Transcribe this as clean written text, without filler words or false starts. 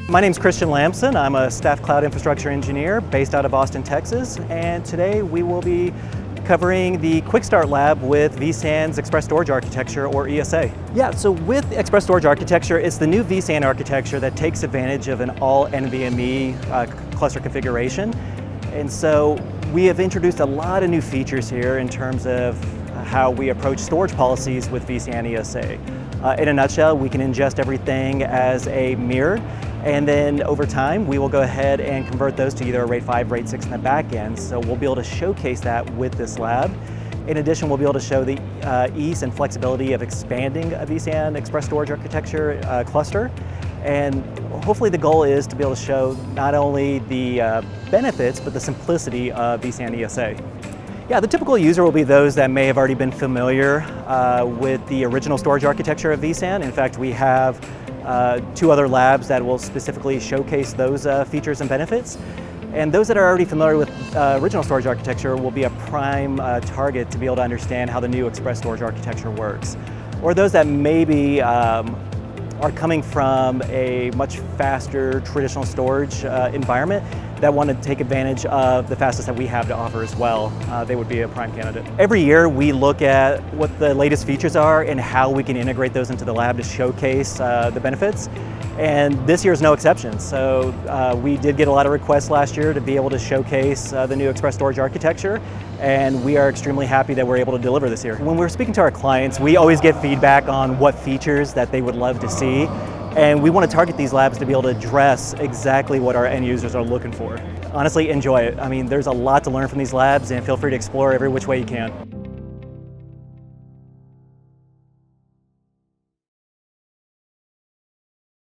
My name's Christian Lamson. I'm a staff cloud infrastructure engineer based out of Austin, Texas, and today we will be covering the QuickStart lab with vSAN's Express Storage Architecture, or ESA. Yeah, so with Express Storage Architecture, it's the new vSAN architecture that takes advantage of an all-NVMe cluster configuration. And so we have introduced a lot of new features here in terms of how we approach storage policies with vSAN ESA. In a nutshell, we can ingest everything as a mirror, and then over time, we will go ahead and convert those to either a RAID 5, RAID 6 in the back end. So we'll be able to showcase that with this lab. In addition, we'll be able to show the ease and flexibility of expanding a vSAN Express Storage Architecture cluster. And hopefully the goal is to be able to show not only the benefits, but the simplicity of vSAN ESA. Yeah, the typical user will be those that may have already been familiar with the original storage architecture of vSAN. In fact, we have two other labs that will specifically showcase those features and benefits. And those that are already familiar with original storage architecture will be a prime target to be able to understand how the new Express Storage Architecture works. Or those that maybe are coming from a much faster traditional storage environment that want to take advantage of the fastest that we have to offer as well. They would be a prime candidate. Every year we look at what the latest features are and how we can integrate those into the lab to showcase the benefits. And this year is no exception. So we did get a lot of requests last year to be able to showcase the new Express Storage Architecture, and we are extremely happy that we're able to deliver this year. When we're speaking to our clients, we always get feedback on what features that they would love to see, and we want to target these labs to be able to address exactly what our end users are looking for. Honestly, enjoy it. I mean, there's a lot to learn from these labs, and feel free to explore every which way you can.